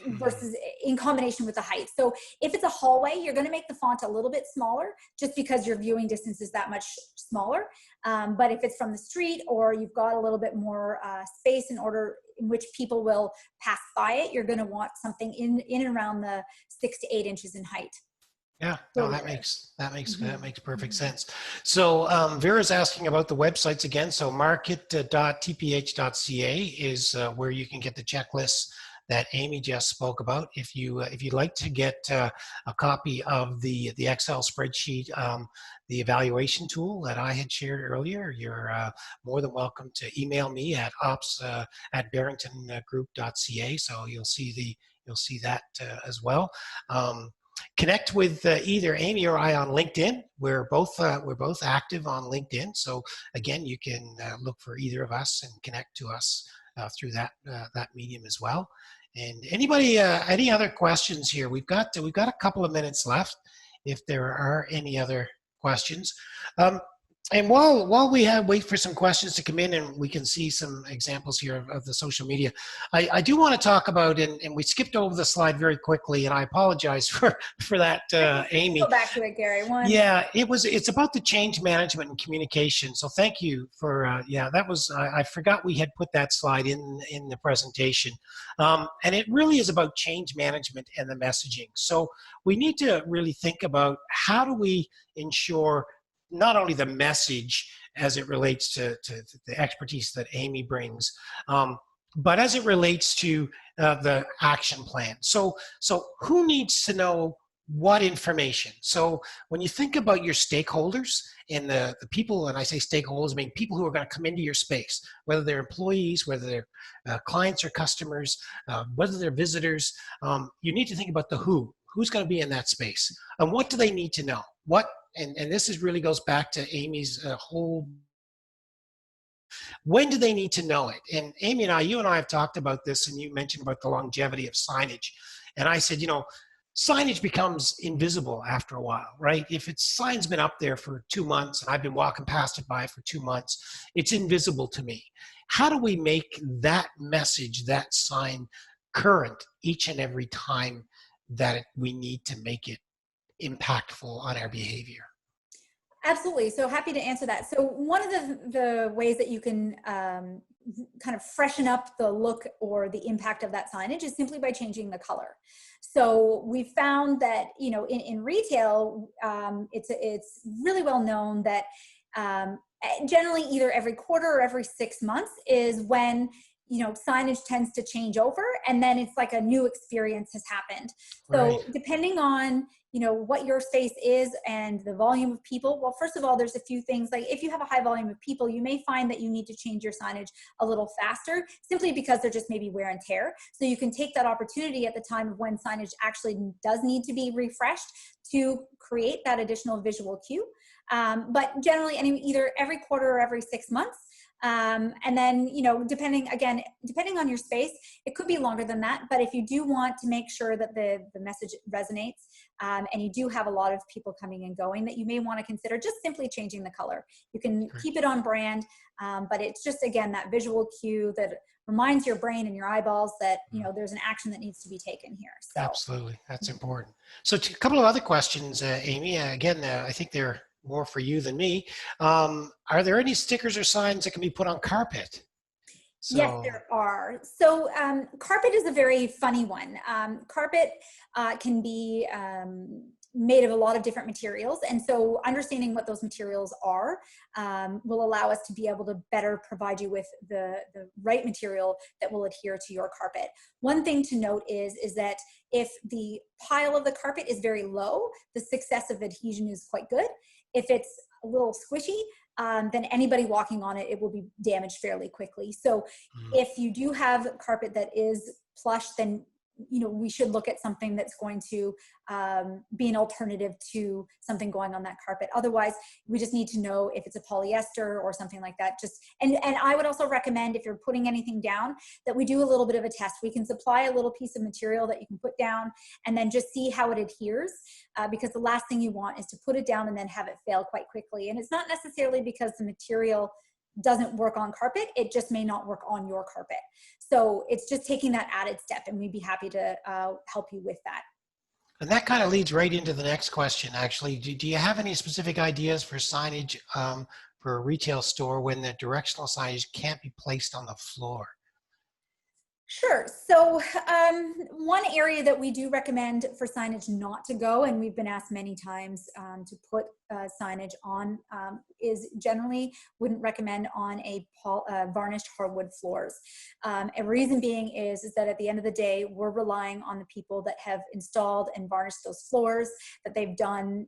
versus in combination with the height. So if it's a hallway, you're going to make the font a little bit smaller just because your viewing distance is that much smaller. But if it's from the street, or you've got a little bit more space in which people will pass by it, you're going to want something in and around the 6 to 8 inches in height. Yeah, no, that makes perfect sense. So Vera's asking about the websites again. So market.tph.ca is where you can get the checklists that Amy just spoke about. If you'd like to get a copy of the Excel spreadsheet, the evaluation tool that I had shared earlier, you're more than welcome to email me at ops@barringtongroup.ca. So you'll see that as well. Connect with either Amy or I on LinkedIn. We're both active on LinkedIn. So again, you can look for either of us and connect to us through that medium as well. And anybody, any other questions here? We've got a couple of minutes left if there are any other questions. And while we wait for some questions to come in and we can see some examples here of the social media, I do want to talk about, and we skipped over the slide very quickly, and I apologize for that, Amy. Go back to it, Gary. Yeah, it's about the change management and communication. So thank you for, yeah, that was, I forgot we had put that slide in the presentation. And it really is about change management and the messaging. So we need to really think about how do we ensure not only the message as it relates to the expertise that Amy brings, but as it relates to the action plan. So who needs to know what information? So when you think about your stakeholders and the people, and I say stakeholders, I mean people who are going to come into your space, whether they're employees, whether they're clients or customers, whether they're visitors, you need to think about the who's going to be in that space and what do they need to know? And this really goes back to Amy's whole, when do they need to know it? And Amy and you and I have talked about this, and you mentioned about the longevity of signage. And I said, signage becomes invisible after a while, right? If sign's been up there for 2 months and I've been walking past it for 2 months, it's invisible to me. How do we make that message, that sign current each and every time that we need to make it impactful on our behavior? Absolutely. So happy to answer that. So one of the ways that you can kind of freshen up the look or the impact of that signage is simply by changing the color. So we found that, in retail, it's really well known that generally either every quarter or every 6 months is when signage tends to change over, and then it's like a new experience has happened. So Right. depending on what your space is and the volume of people, well, first of all, there's a few things. Like if you have a high volume of people, you may find that you need to change your signage a little faster, simply because there just may be wear and tear. So you can take that opportunity at the time of when signage actually does need to be refreshed to create that additional visual cue. But generally, either every quarter or every 6 months. And then, depending on your space, it could be longer than that. But if you do want to make sure that the message resonates, and you do have a lot of people coming and going, that you may want to consider just simply changing the color. You can keep it on brand, but it's just, again, that visual cue that reminds your brain and your eyeballs that, there's an action that needs to be taken here. So. Absolutely. That's important. So a couple of other questions, Amy. Again, I think they're more for you than me. Are there any stickers or signs that can be put on carpet? Yes, there are. So carpet is a very funny one. Carpet can be made of a lot of different materials. And so understanding what those materials are will allow us to be able to better provide you with the right material that will adhere to your carpet. One thing to note is that if the pile of the carpet is very low, the success of adhesion is quite good. If it's a little squishy, then anybody walking on it, it will be damaged fairly quickly. So if you do have carpet that is plush, then we should look at something that's going to be an alternative to something going on that carpet. Otherwise, we just need to know if it's a polyester or something like that. And I would also recommend, if you're putting anything down, that we do a little bit of a test. We can supply a little piece of material that you can put down and then just see how it adheres, because the last thing you want is to put it down and then have it fail quite quickly. And it's not necessarily because the material doesn't work on carpet, it just may not work on your carpet. So it's just taking that added step, and we'd be happy to help you with that. And that kind of leads right into the next question, actually. Do you have any specific ideas for signage for a retail store when the directional signage can't be placed on the floor? Sure. So one area that we do recommend for signage not to go, and we've been asked many times to put signage on, is generally wouldn't recommend on a varnished hardwood floors. A reason being is that at the end of the day, we're relying on the people that have installed and varnished those floors, that they've done,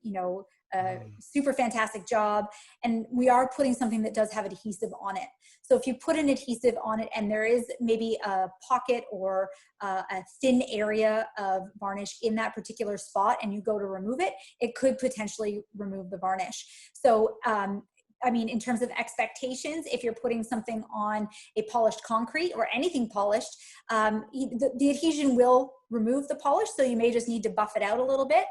super fantastic job, and we are putting something that does have adhesive on it. So if you put an adhesive on it and there is maybe a pocket or a thin area of varnish in that particular spot and you go to remove it, it could potentially remove the varnish. So in terms of expectations, if you're putting something on a polished concrete or anything polished, the adhesion will remove the polish, so you may just need to buff it out a little bit.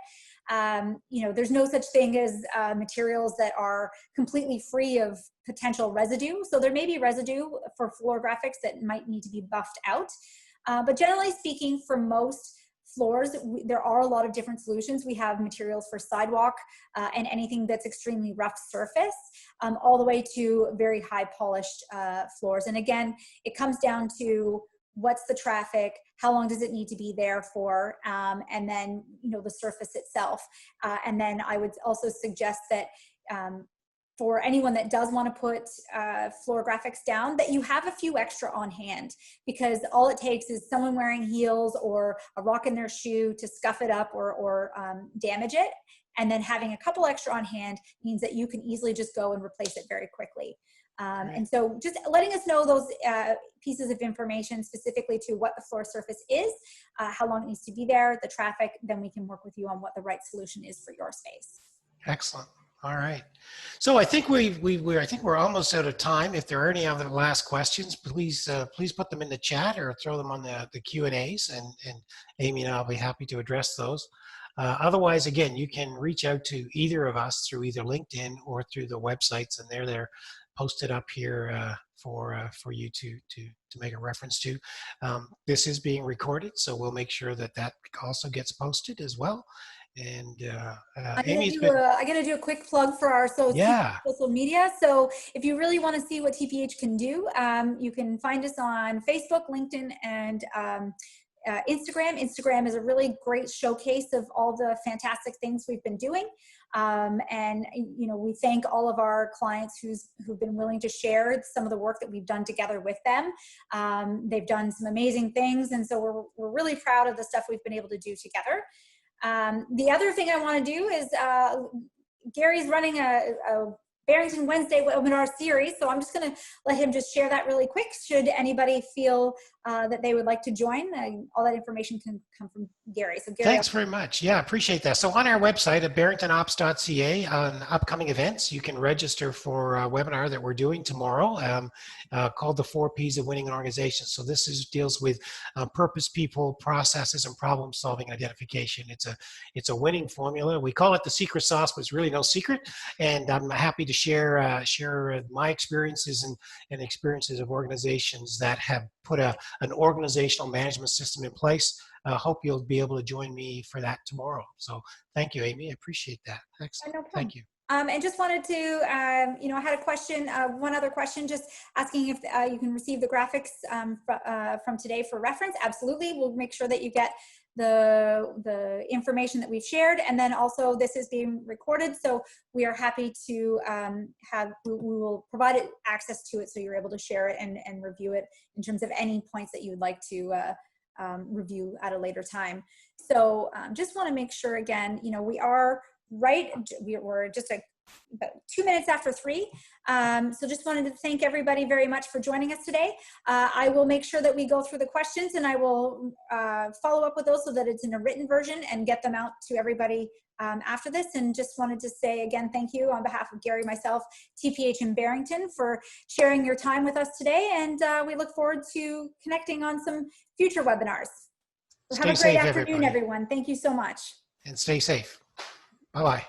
You know, there's no such thing as materials that are completely free of potential residue. So there may be residue for floor graphics that might need to be buffed out. But generally speaking, for most floors, there are a lot of different solutions. We have materials for sidewalk and anything that's extremely rough surface, all the way to very high polished floors. And again, it comes down to what's the traffic, how long does it need to be there for, and then, you know, the surface itself. And then I would also suggest that for anyone that does want to put floor graphics down, that you have a few extra on hand, because all it takes is someone wearing heels or a rock in their shoe to scuff it up or damage it. And then having a couple extra on hand means that you can easily just go and replace it very quickly. And so just letting us know those pieces of information specifically to what the floor surface is, how long it needs to be there, the traffic, then we can work with you on what the right solution is for your space. Excellent. All right. So I think we're almost out of time. If there are any other last questions, please put them in the chat or throw them on the Q&As, and Amy and I'll be happy to address those. Otherwise, again, you can reach out to either of us through either LinkedIn or through the websites, and they're posted up here for you to make a reference to. This is being recorded, so we'll make sure that that also gets posted as well. And I'm gonna do a quick plug for our social media. So if you really want to see what TPH can do, you can find us on Facebook, LinkedIn, and Instagram. Instagram is a really great showcase of all the fantastic things we've been doing. And you know, we thank all of our clients who've been willing to share some of the work that we've done together with them. They've done some amazing things, and so we're really proud of the stuff we've been able to do together. The other thing I want to do is Gary's running a Barrington Wednesday webinar series, so I'm just going to let him just share that really quick. Should anybody feel that they would like to join, all that information can come from Gary. So Gary, thanks very much. Yeah, appreciate that. So on our website at barringtonops.ca, on upcoming events, you can register for a webinar that we're doing tomorrow called the 4 Ps of Winning an Organization. So this deals with purpose, people, processes, and problem solving identification. It's a winning formula. We call it the secret sauce, but it's really no secret. And I'm happy to share my experiences and experiences of organizations that have put an organizational management system in place. Hope you'll be able to join me for that tomorrow. So thank you, Amy. I appreciate that. Excellent. No problem. Thank you. And just wanted to, you know, I had a question, one other question, just asking if you can receive the graphics from today for reference. Absolutely. We'll make sure that you get the information that we've shared. And then also this is being recorded, so we are happy to we will provide it access to it, so you're able to share it and review it in terms of any points that you would like to review at a later time. So just want to make sure again, you know, we're just about 2 minutes after 3. So just wanted to thank everybody very much for joining us today. I will make sure that we go through the questions, and I will follow up with those so that it's in a written version and get them out to everybody after this. And just wanted to say again, thank you on behalf of Gary, myself, TPH, and Barrington for sharing your time with us today. And we look forward to connecting on some future webinars. So have a great afternoon, everyone. Thank you so much. And stay safe. Bye-bye.